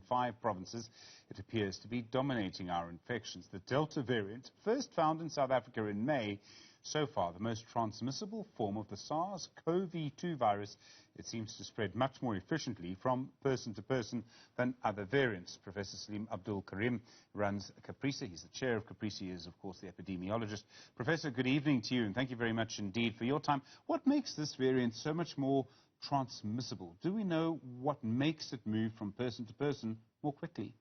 5 provinces. It appears to be dominating our infections. The Delta variant, first found in South Africa in May, so far the most transmissible form of the SARS-CoV-2 virus. It seems to spread much more efficiently from person to person than other variants. Professor Salim Abdool Karim runs CAPRISA. He's the chair of CAPRISA. He is, of course, the epidemiologist. Professor, good evening to you, and thank you very much indeed for your time. What makes this variant so much more transmissible? Do we know what makes it move from person to person more quickly?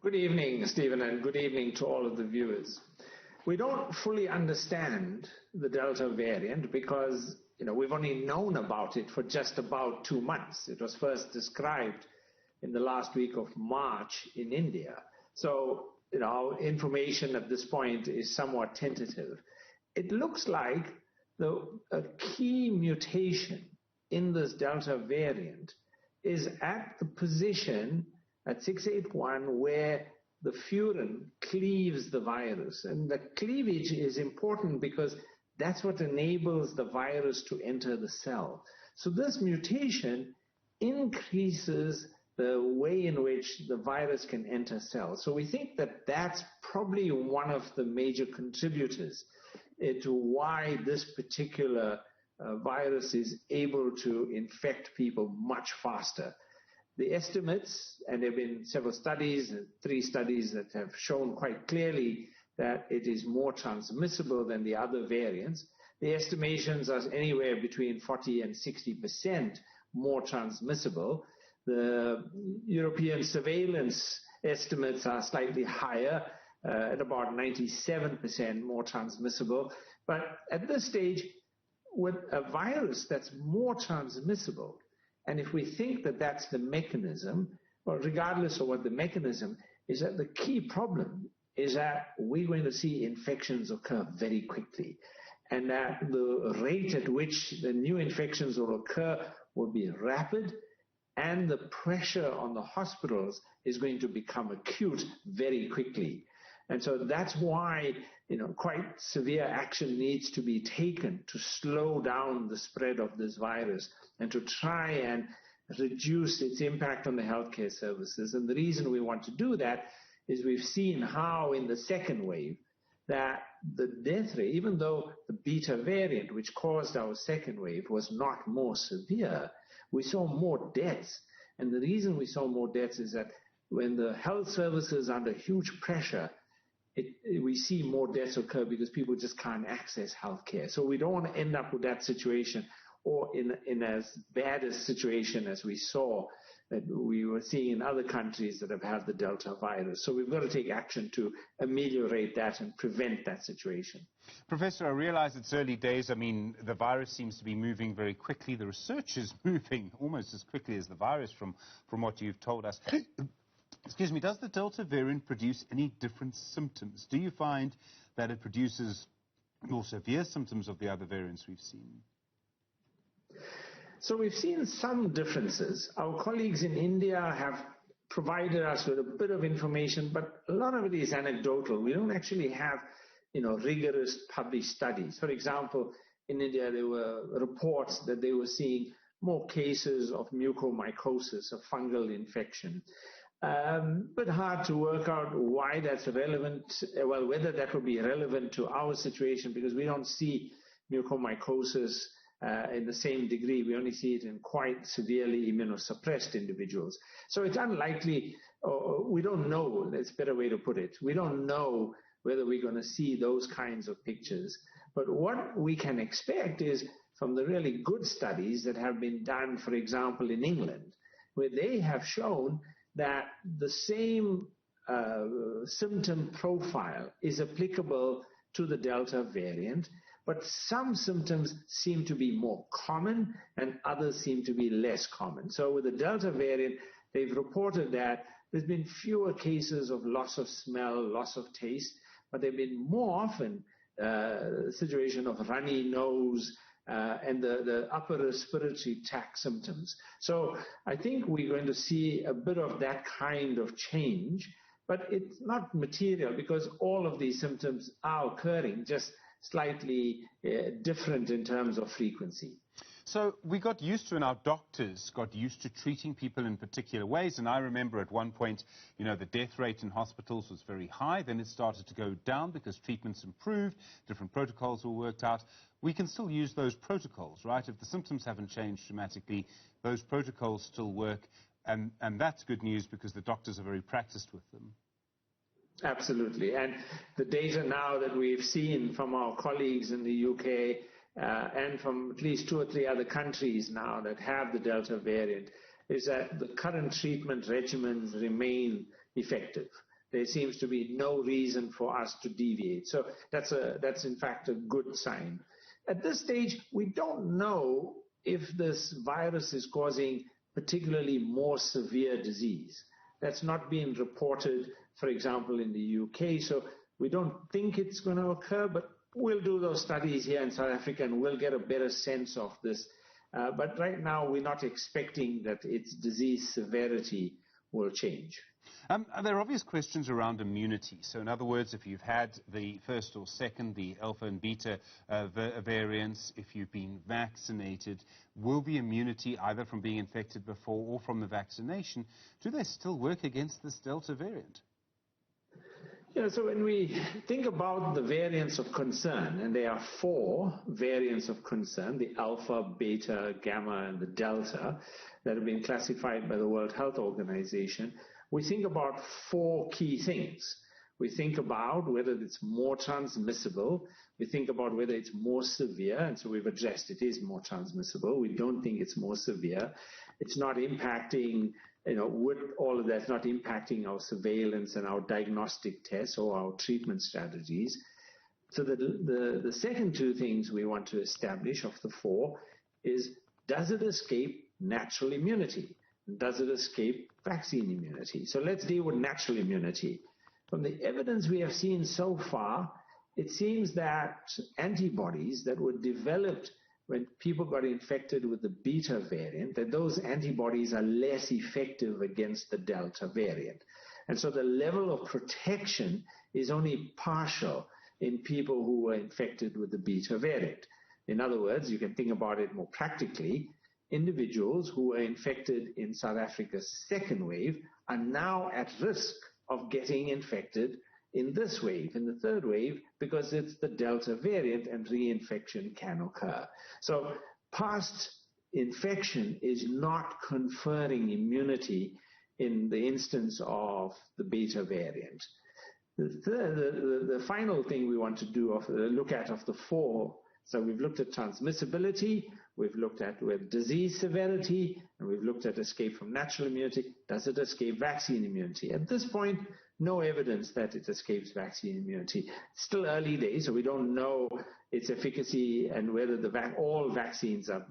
Good evening, Stephen, and good evening to all of the viewers. We don't fully understand the Delta variant because, we've only known about it for just about 2 months. It was first described in the last week of March in India. So, our information at this point is somewhat tentative. It looks like a key mutation in this Delta variant is at the position at 681 where the furin cleaves the virus. And the cleavage is important because that's what enables the virus to enter the cell. So this mutation increases the way in which the virus can enter cells. So we think that that's probably one of the major contributors to why this particular virus is able to infect people much faster. The estimates, and there have been several studies, 3 studies that have shown quite clearly that it is more transmissible than the other variants. The estimations are anywhere between 40 and 60% more transmissible. The European surveillance estimates are slightly higher, at about 97% more transmissible. But at this stage, with a virus that's more transmissible, and if we think that that's the mechanism, well, regardless of what the mechanism is, that the key problem is that we're going to see infections occur very quickly. And that the rate at which the new infections will occur will be rapid, and the pressure on the hospitals is going to become acute very quickly. And so that's why, quite severe action needs to be taken to slow down the spread of this virus and to try and reduce its impact on the healthcare services. And the reason we want to do that is we've seen how in the second wave that the death rate, even though the beta variant, which caused our second wave, was not more severe, we saw more deaths. And the reason we saw more deaths is that when the health services are under huge pressure, we see more deaths occur because people just can't access healthcare. So we don't want to end up with that situation or in as bad a situation as we saw that we were seeing in other countries that have had the Delta virus. So we've got to take action to ameliorate that and prevent that situation. Professor, I realize it's early days. I mean, the virus seems to be moving very quickly. The research is moving almost as quickly as the virus from what you've told us. Excuse me, does the Delta variant produce any different symptoms? Do you find that it produces more severe symptoms of the other variants we've seen? So we've seen some differences. Our colleagues in India have provided us with a bit of information, but a lot of it is anecdotal. We don't actually have, rigorous published studies. For example, in India, there were reports that they were seeing more cases of mucormycosis, a fungal infection. But hard to work out why that's relevant, well, whether that would be relevant to our situation, because we don't see mucormycosis in the same degree. We only see it in quite severely immunosuppressed individuals. So it's unlikely, or we don't know, that's a better way to put it. We don't know whether we're going to see those kinds of pictures. But what we can expect is from the really good studies that have been done, for example, in England, where they have shown that the same symptom profile is applicable to the Delta variant, but some symptoms seem to be more common and others seem to be less common. So with the Delta variant, they've reported that there's been fewer cases of loss of smell, loss of taste, but there have been more often a situation of runny nose, and the upper respiratory tract symptoms. So I think we're going to see a bit of that kind of change, but it's not material because all of these symptoms are occurring, just slightly different in terms of frequency. So we got used to, and our doctors got used to treating people in particular ways. And I remember at one point, the death rate in hospitals was very high. Then it started to go down because treatments improved, different protocols were worked out. We can still use those protocols, right? If the symptoms haven't changed dramatically, those protocols still work. And that's good news because the doctors are very practiced with them. Absolutely. And the data now that we've seen from our colleagues in the UK and from at least 2 or 3 other countries now that have the Delta variant is that the current treatment regimens remain effective. There seems to be no reason for us to deviate. So that's in fact a good sign. At this stage, we don't know if this virus is causing particularly more severe disease. That's not been reported, for example, in the UK, so we don't think it's going to occur, but we'll do those studies here in South Africa and we'll get a better sense of this. But right now, we're not expecting that its disease severity will change. There are obvious questions around immunity. So in other words, if you've had the first or second, the alpha and beta variants, if you've been vaccinated, will the immunity either from being infected before or from the vaccination, do they still work against this Delta variant? Yeah, so when we think about the variants of concern, and there are 4 variants of concern, the alpha, beta, gamma, and the delta, that have been classified by the World Health Organization, we think about 4 key things. We think about whether it's more transmissible. We think about whether it's more severe, and so we've addressed it is more transmissible. We don't think it's more severe. It's not impacting, with all of that's not impacting our surveillance and our diagnostic tests or our treatment strategies. So the second 2 things we want to establish of the 4 is, does it escape natural immunity? Does it escape vaccine immunity? So let's deal with natural immunity. From the evidence we have seen so far, it seems that antibodies that were developed when people got infected with the beta variant, that those antibodies are less effective against the Delta variant. And so the level of protection is only partial in people who were infected with the beta variant. In other words, you can think about it more practically. Individuals who were infected in South Africa's second wave are now at risk of getting infected in this wave, in the third wave, because it's the Delta variant and reinfection can occur. So past infection is not conferring immunity in the instance of the beta variant. The final thing we want to do, look at of the 4, so we've looked at transmissibility, we've looked at disease severity, and we've looked at escape from natural immunity. Does it escape vaccine immunity? At this point, no evidence that it escapes vaccine immunity. Still early days, so we don't know its efficacy and whether all vaccines are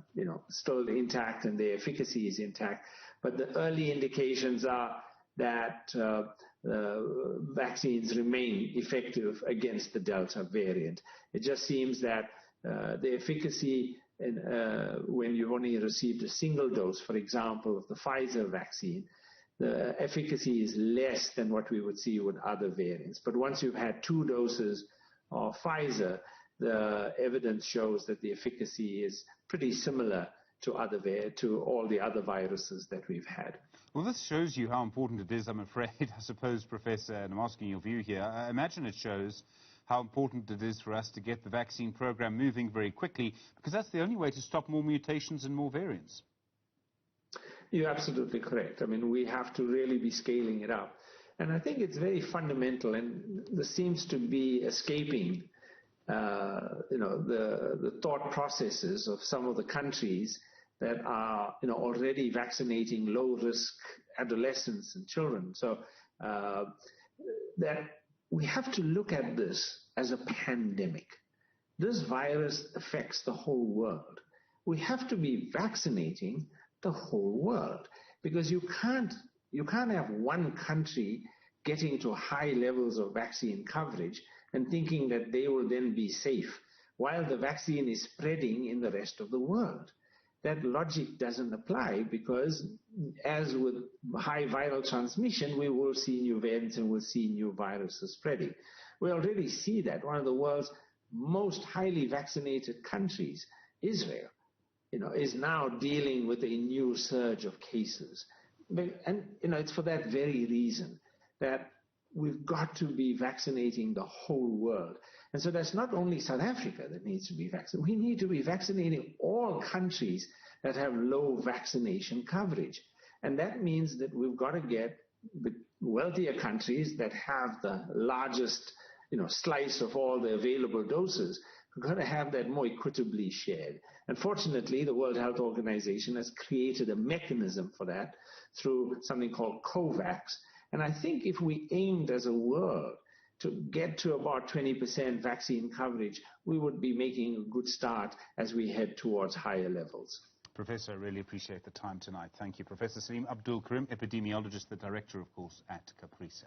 still intact and their efficacy is intact. But the early indications are that vaccines remain effective against the Delta variant. It just seems that the efficacy when you've only received a single dose, for example, of the Pfizer vaccine, the efficacy is less than what we would see with other variants. But once you've had 2 doses of Pfizer, the evidence shows that the efficacy is pretty similar to all the other viruses that we've had. Well, this shows you how important it is, I'm afraid, I suppose, Professor, and I'm asking your view here. I imagine it shows how important it is for us to get the vaccine program moving very quickly, because that's the only way to stop more mutations and more variants. You're absolutely correct. I mean, we have to really be scaling it up. And I think it's very fundamental, and this seems to be escaping the thought processes of some of the countries that are already vaccinating low-risk adolescents and children. So that we have to look at this as a pandemic. This virus affects the whole world. We have to be vaccinating the whole world, because you can't have one country getting to high levels of vaccine coverage and thinking that they will then be safe while the vaccine is spreading in the rest of the world. That logic doesn't apply, because as with high viral transmission, we will see new variants and we'll see new viruses spreading. We already see that. One of the world's most highly vaccinated countries, Israel, is now dealing with a new surge of cases. And, it's for that very reason that we've got to be vaccinating the whole world. And so that's not only South Africa that needs to be vaccinated. We need to be vaccinating all countries that have low vaccination coverage. And that means that we've got to get the wealthier countries that have the largest, slice of all the available doses. We've got to have that more equitably shared. Unfortunately, the World Health Organization has created a mechanism for that through something called COVAX. And I think if we aimed as a world to get to about 20% vaccine coverage, we would be making a good start as we head towards higher levels. Professor, I really appreciate the time tonight. Thank you. Professor Salim Abdool, Karim, epidemiologist, the director, of course, at CAPRISA.